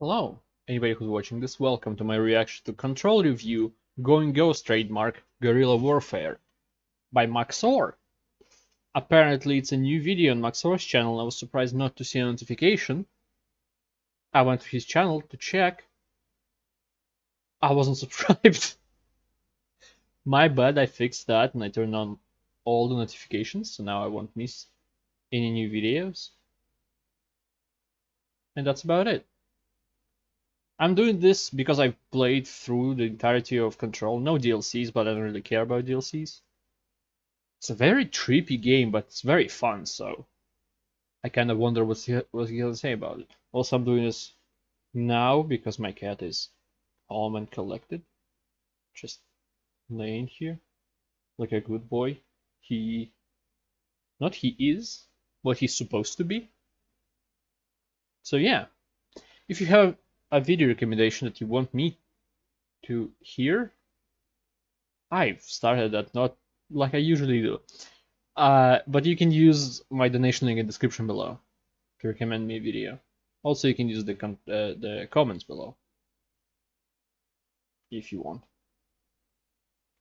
Hello, anybody who's watching this, welcome to my reaction to Control review Going Ghost trademark Guerrilla Warfare by Maxor. Apparently it's a new video on Maxor's channel. I was surprised not to see a notification. I went to his channel to check. I wasn't subscribed. My bad, I fixed that and I turned on all the notifications, so now I won't miss any new videos. And that's about it. I'm doing this because I've played through the entirety of Control. No DLCs, but I don't really care about DLCs. It's a very trippy game, but it's very fun, so I kind of wonder what he gonna say about it. Also, I'm doing this now because my cat is calm and collected. Just laying here like a good boy. Not he is, what he's supposed to be. So yeah, if you have a video recommendation that you want me to hear, I've started that, not like I usually do. But you can use my donation link in the description below to recommend me a video. Also, you can use the comments below if you want.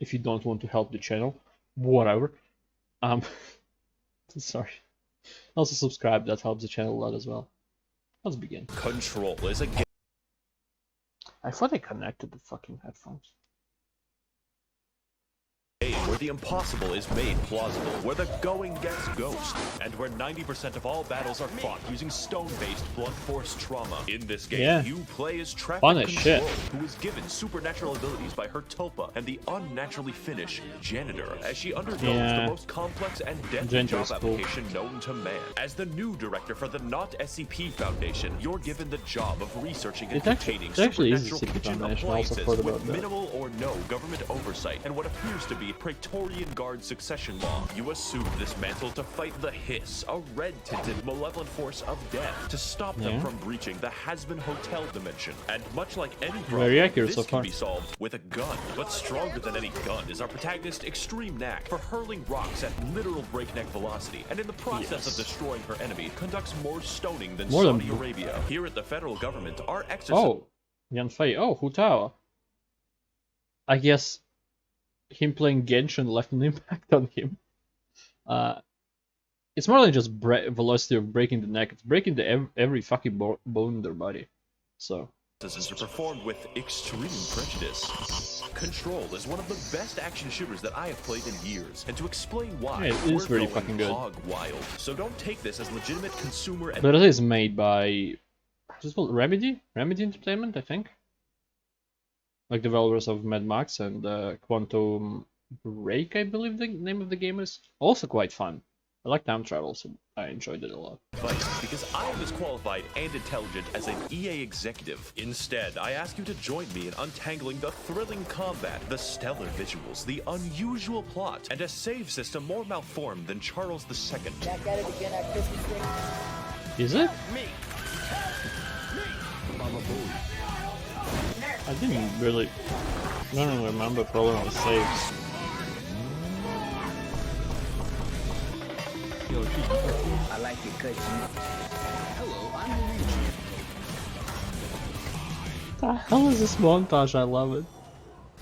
If you don't want to help the channel, whatever. Sorry. Also subscribe, that helps the channel a lot as well. Let's begin. Control is a game I thought I connected the fucking headphones. where the impossible is made plausible, where the going gets ghost, and where 90% of all battles are fought using stone-based blunt force trauma. In this game, you play as Traffic Control, who is given supernatural abilities by her Tulpa and the unnaturally Finnish Janitor, as she undergoes the most complex and deadly job application known to man. As the new director for the Not SCP Foundation, you're given the job of researching and containing supernatural kitchen appliances with minimal or no government oversight and what appears to be Praetorian Guard succession law. You assume this mantle to fight the Hiss, a red-tinted malevolent force of death, to stop them from breaching the Hasbin Hotel dimension. And much like any problem, this can be solved with a gun. But stronger than any gun is our protagonist's extreme knack for hurling rocks at literal breakneck velocity, and in the process of destroying her enemy, conducts more stoning than Saudi Arabia. Here at the federal government, our exercise... Oh, Yanfei. Oh, Hu Tao. I guess him playing Genshin left an impact on him. It's more than just velocity of breaking the neck. It's breaking every fucking bone in their body. So. Are performed with extreme prejudice. Control is one of the best action shooters that I have played in years, and to explain why, it is really fucking good. Hog wild. So don't take this as legitimate consumer. But it is made by, what's it called? Remedy Entertainment, I think. Like developers of Mad Max and Quantum Break, I believe the name of the game is. Also quite fun. I like time travel, so I enjoyed it a lot. Because I am as qualified and intelligent as an EA executive. Instead, I ask you to join me in untangling the thrilling combat, the stellar visuals, the unusual plot, and a save system more malformed than Charles II. Back at it again at Christmas Day. Is it? I didn't really. I don't remember following the saves. I like it, cut you. Hello, I'm Luigi. The hell is this montage? I love it.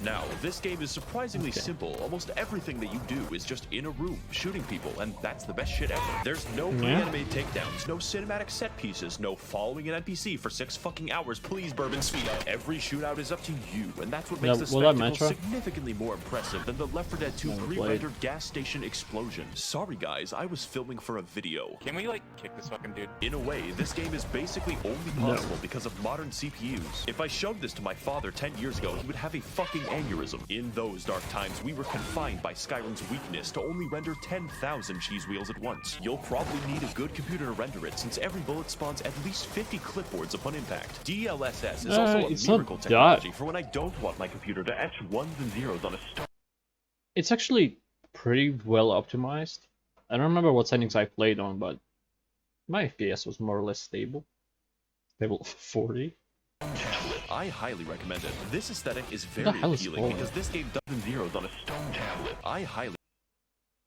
Now, this game is surprisingly simple. Almost everything that you do is just in a room, shooting people, and that's the best shit ever. There's no pre-animated takedowns, no cinematic set pieces, no following an NPC for 6 fucking hours. Please, Bourbon, speed up. Every shootout is up to you, and that's what makes the spectacle significantly more impressive than the Left 4 Dead 2 pre-rendered gas station explosion. Sorry, guys, I was filming for a video. Can we, like, kick this fucking dude? In a way, this game is basically only possible because of modern CPUs. If I showed this to my father 10 years ago, he would have a fucking aneurysm. In those dark times, we were confined by Skyrim's weakness to only render 10,000 cheese wheels at once. You'll probably need a good computer to render it, since every bullet spawns at least 50 clipboards upon impact. DLSS is also a miracle technology for when I don't want my computer to etch ones and zeros on a stone. It's actually pretty well optimized. I don't remember what settings I played on, but my FPS was more or less stable. Stable 40. I highly recommend it. This aesthetic is very appealing because this game doesn't zeros on a stone tablet. I highly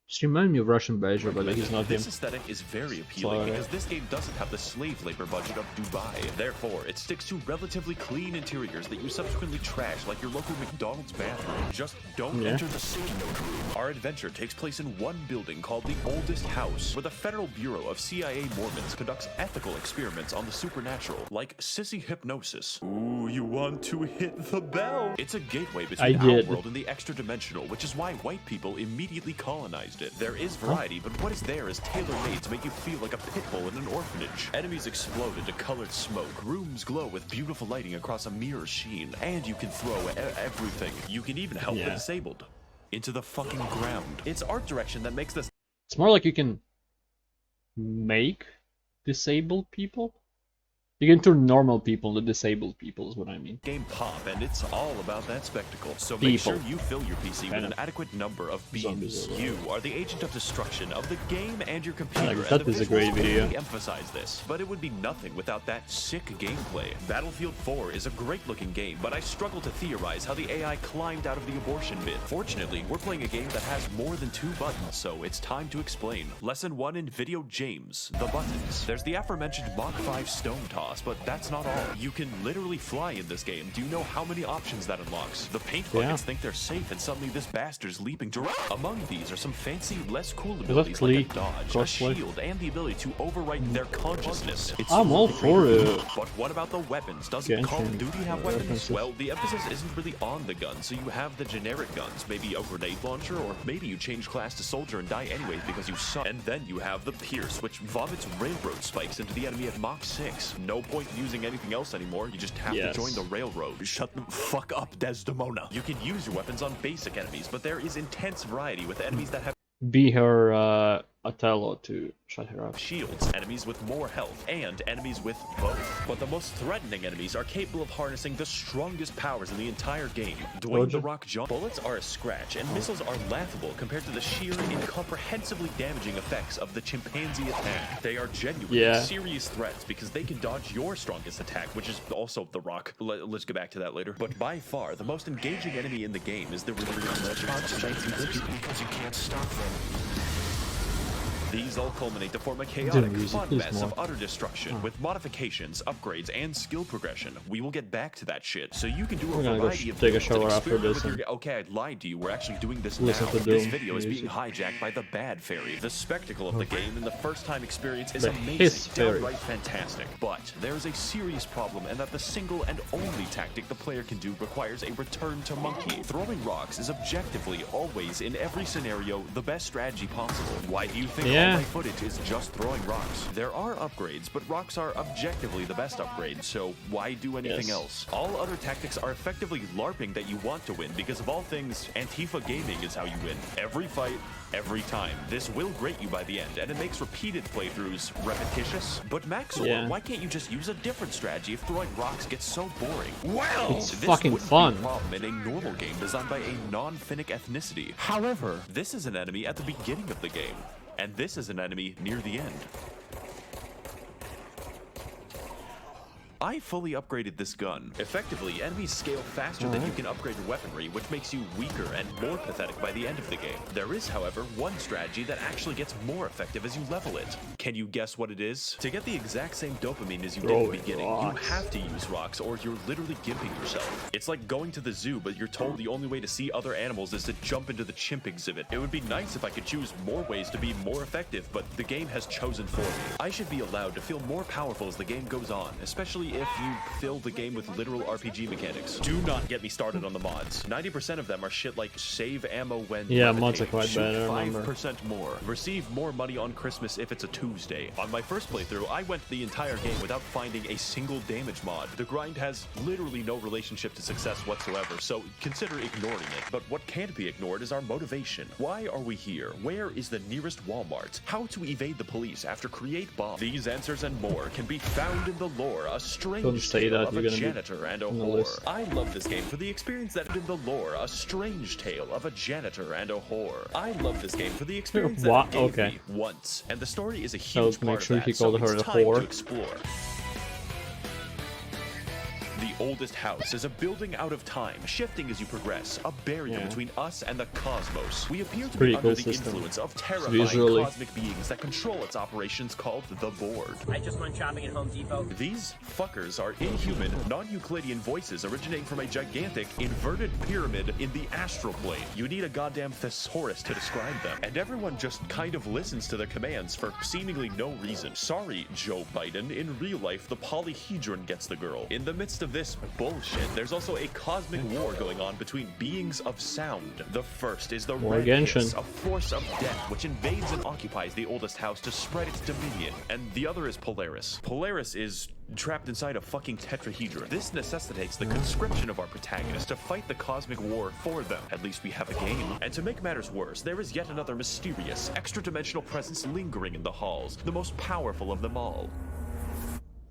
Just remind me of Russian Badger, but he's not him. This aesthetic is very appealing Sorry. because this game doesn't have the slave labor budget of Dubai. Therefore, it sticks to relatively clean interiors that you subsequently trash like your local McDonald's bathroom. Just don't enter the sticky note room. Our adventure takes place in one building called the Oldest House, where the Federal Bureau of CIA Mormons conducts ethical experiments on the supernatural, like sissy hypnosis. Ooh, you want to hit the bell? It's a gateway between our world and the extra-dimensional, which is why white people immediately colonized it. There is variety, but what is there is tailor-made to make you feel like a pit bull in an orphanage. Enemies explode into colored smoke, rooms glow with beautiful lighting across a mirror sheen, and you can throw everything. You can even help the disabled into the fucking ground. It's art direction that makes this. It's more like you can make disabled people. You can turn normal people into disabled people is what I mean. Game pop, and it's all about that spectacle. So make sure you fill your PC with an adequate number of beams. You are the agent of destruction of the game and your computer. That is a great video. Really emphasize this, but it would be nothing without that sick gameplay. Battlefield 4 is a great-looking game, but I struggle to theorize how the AI climbed out of the abortion bin. Fortunately, we're playing a game that has more than 2 buttons, so it's time to explain. Lesson 1 in Video James: the buttons. There's the aforementioned Mach 5 stone toss. But that's not all. You can literally fly in this game. Do you know how many options that unlocks? The paint buckets think they're safe, and suddenly this bastard's leaping to. Among these are some fancy, less cool abilities like a dodge, a shield, and the ability to overwrite their consciousness. I'm all for it. But what about the weapons? Doesn't Call of Duty have weapons? Well, the emphasis isn't really on the gun, so you have the generic guns, maybe a grenade launcher, or maybe you change class to soldier and die anyways because you suck. And then you have the Pierce, which vomits railroad spikes into the enemy at Mach 6. No point using anything else anymore. You just have to join the railroad. Shut the fuck up, Desdemona. You can use your weapons on basic enemies, but there is intense variety with enemies that have Be her Othello to shut her up. Shields, enemies with more health, and enemies with both. But the most threatening enemies are capable of harnessing the strongest powers in the entire game. Dwayne The Rock Johnson. Bullets are a scratch, and missiles are laughable compared to the sheer, incomprehensibly damaging effects of the chimpanzee attack. They are genuinely serious threats because they can dodge your strongest attack, which is also The Rock. Let's get back to that later. But by far, the most engaging enemy in the game is the because you can't stop them. These all culminate to form a chaotic, fun mess of utter destruction with modifications, upgrades, and skill progression. We will get back to that shit, so you can do a variety of take a shower after this. Okay, I lied to you. We're actually doing this now. This video is being hijacked by the Bad Fairy. The spectacle of the game and the first-time experience is amazing, downright fantastic. But there's a serious problem, and that the single and only tactic the player can do requires a return to monkey. Throwing rocks is objectively, always, in every scenario, the best strategy possible. Why do you think all my footage is just throwing rocks? There are upgrades, but rocks are objectively the best upgrade, so why do anything else? All other tactics are effectively LARPing that you want to win, because of all things, Antifa gaming is how you win. Every fight, every time. This will grate you by the end, and it makes repeated playthroughs repetitious. But Maxor, why can't you just use a different strategy if throwing rocks gets so boring? Well, it's fucking fun. Be a problem in a normal game designed by a non-Finnic ethnicity. However, this is an enemy at the beginning of the game, and this is an enemy near the end. I fully upgraded this gun. Effectively, enemies scale faster than you can upgrade your weaponry, which makes you weaker and more pathetic by the end of the game. There is, however, one strategy that actually gets more effective as you level it. Can you guess what it is? To get the exact same dopamine as you did at the beginning, you have to use rocks or you're literally gimping yourself. It's like going to the zoo, but you're told the only way to see other animals is to jump into the chimp exhibit. It would be nice if I could choose more ways to be more effective, but the game has chosen for me. I should be allowed to feel more powerful as the game goes on, especially if you fill the game with literal RPG mechanics. Do not get me started on the mods. 90% of them are shit like save ammo when mods are quite bad, I remember. 5% more. Receive more money on Christmas if it's a Tuesday. On my first playthrough, I went the entire game without finding a single damage mod. The grind has literally no relationship to success whatsoever, so consider ignoring it. But what can't be ignored is our motivation. Why are we here? Where is the nearest Walmart? How to evade the police after create bomb? These answers and more can be found in the lore, a strange tale of a janitor and a whore. I love this game for the experience that in the lore, a strange tale of a janitor and a whore. I love this game for the experience that it gave me once, and the story is a huge part of that, so it's time to explore. The oldest house is a building out of time, shifting as you progress, a barrier between us and the cosmos. We appear to be under the influence of terrifying cosmic beings that control its operations called the Board. I just went shopping at Home Depot. These fuckers are inhuman, non-Euclidean voices originating from a gigantic, inverted pyramid in the astral plane. You need a goddamn thesaurus to describe them, and everyone just kind of listens to their commands for seemingly no reason. Sorry, Joe Biden, in real life, the polyhedron gets the girl. In the midst of this bullshit, there's also a cosmic war going on between beings of sound. The first is the Red Hiss, a force of death which invades and occupies the oldest house to spread its dominion, and the other is Polaris. Polaris is trapped inside a fucking tetrahedron. This necessitates the conscription of our protagonist to fight the cosmic war for them. At least we have a game. And to make matters worse, there is yet another mysterious, extra-dimensional presence lingering in the halls, the most powerful of them all.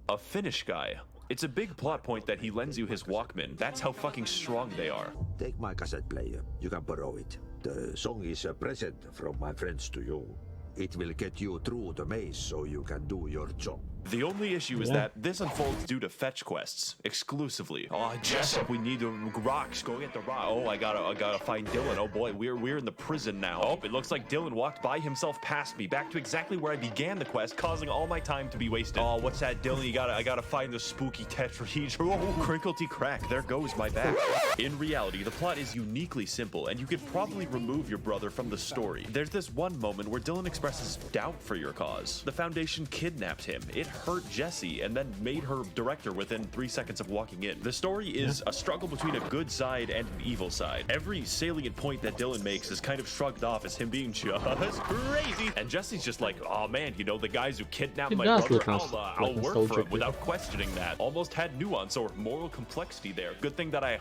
A Finnish guy. It's a big plot point that he lends you his Walkman. That's how fucking strong they are. Take my cassette player. You can borrow it. The song is a present from my friends to you. It will get you through the maze so you can do your job. The only issue is that this unfolds due to fetch quests exclusively. Oh, Jessup, we need the rocks. Go get the rock. Oh, I gotta find Dylan. Oh boy, we're in the prison now. Oh, it looks like Dylan walked by himself past me, back to exactly where I began the quest, causing all my time to be wasted. Oh, what's that, Dylan? I gotta find the spooky tetrahedron. Oh, crinklety crack. There goes my back. In reality, the plot is uniquely simple, and you could probably remove your brother from the story. There's this one moment where Dylan expresses doubt for your cause. The Foundation kidnapped him. It hurt Jessie and then made her director within 3 seconds of walking in. The story is a struggle between a good side and an evil side. Every salient point that Dylan makes is kind of shrugged off as him being just crazy. And Jessie's just like, oh man, you know, the guys who kidnapped my brother, I'll work for him without questioning that. Almost had nuance or moral complexity there. Good thing that I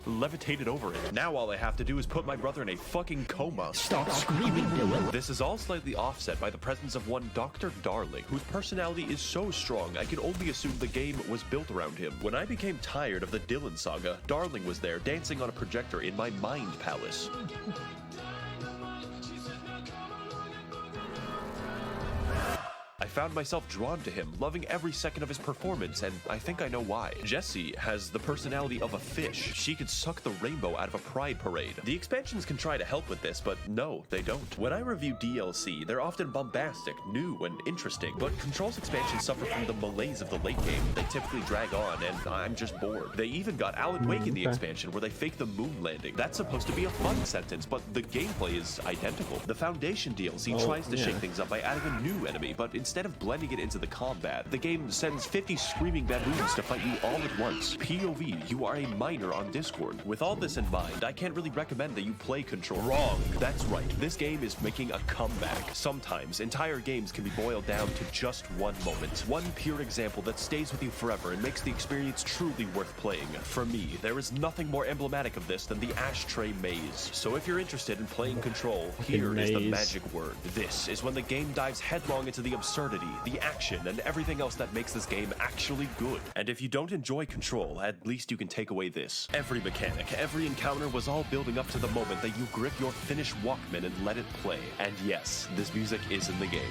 levitated over it. Now all I have to do is put my brother in a fucking coma. Stop screaming, Dylan. This is all slightly offset by the presence of one Dr. Darling, whose personality is so strong I could only assume the game was built around him. When I became tired of the Dylan saga, Darling was there dancing on a projector in my mind palace. I found myself drawn to him, loving every second of his performance, and I think I know why. Jessie has the personality of a fish. She could suck the rainbow out of a pride parade. The expansions can try to help with this, but no, they don't. When I review DLC, they're often bombastic, new, and interesting, but Control's expansions suffer from the malaise of the late game. They typically drag on, and I'm just bored. They even got Alan Wake in the expansion where they fake the moon landing. That's supposed to be a fun sentence, but the gameplay is identical. The Foundation DLC tries to shake things up by adding a new enemy, but instead of blending it into the combat, the game sends 50 screaming baboons to fight you all at once. POV, you are a miner on Discord. With all this in mind, I can't really recommend that you play Control. Wrong. That's right. This game is making a comeback. Sometimes, entire games can be boiled down to just one moment. One pure example that stays with you forever and makes the experience truly worth playing. For me, there is nothing more emblematic of this than the Ashtray Maze. So if you're interested in playing Control, here is the magic word. This is when the game dives headlong into the absurdity, the action, and everything else that makes this game actually good. And if you don't enjoy Control, at least you can take away this. Every mechanic, every encounter was all building up to the moment that you grip your Finnish Walkman and let it play. And yes, this music is in the game.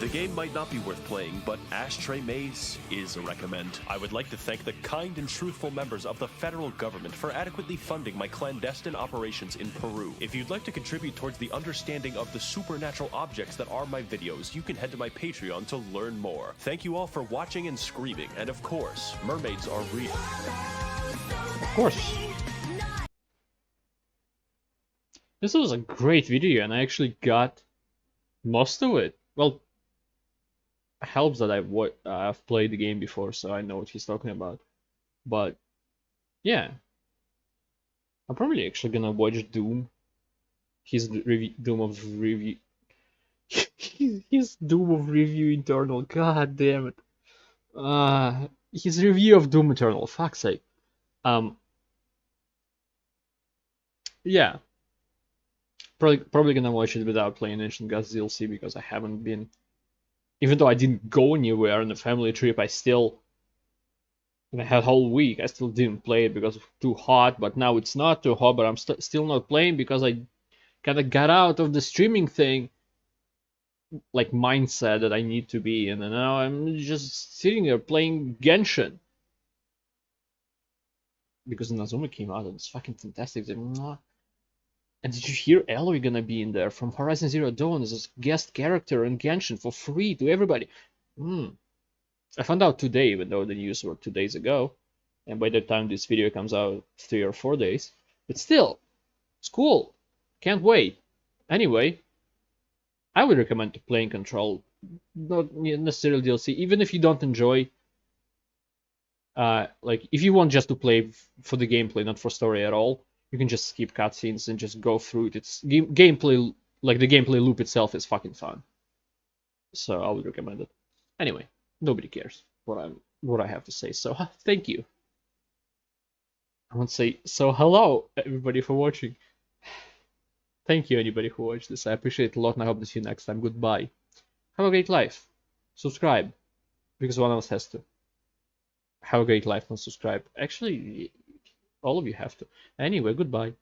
The game might not be worth playing, but Ashtray Maze is a recommend. I would like to thank the kind and truthful members of the federal government for adequately funding my clandestine operations in Peru. If you'd like to contribute towards the understanding of the supernatural objects that are my videos, you can head to my Patreon to learn more. Thank you all for watching and screaming, and of course, mermaids are real. Of course. This was a great video, and I actually got most of it. Well, helps that I've played the game before, so I know what he's talking about. But yeah, I'm probably actually gonna watch Doom. His Doom of Review. His Doom of Review Eternal. God damn it. His review of Doom Eternal. Fuck's sake. Yeah. Probably gonna watch it without playing Ancient Gods DLC because I haven't been Even though I didn't go anywhere on a family trip, I had whole week. I still didn't play it because it's too hot. But now it's not too hot. But I'm still not playing because I kind of got out of the streaming thing, like mindset that I need to be. And now I'm just sitting there playing Genshin because Nazumi came out and it's fucking fantastic. And did you hear Aloy gonna be in there from Horizon Zero Dawn as a guest character in Genshin for free to everybody? I found out today, even though the news were 2 days ago, and by the time this video comes out, 3 or 4 days. But still, it's cool. Can't wait. Anyway, I would recommend to playing Control, not necessarily DLC, even if you don't enjoy. Like if you want just to play for the gameplay, not for story at all, you can just skip cutscenes and just go through it. It's gameplay, like the gameplay loop itself is fucking fun. So I would recommend it. Anyway, nobody cares what I have to say. So thank you. I want to say so hello everybody for watching. Thank you anybody who watched this. I appreciate it a lot and I hope to see you next time. Goodbye. Have a great life. Subscribe because one else has to. Have a great life and subscribe. Actually, all of you have to. Anyway, goodbye.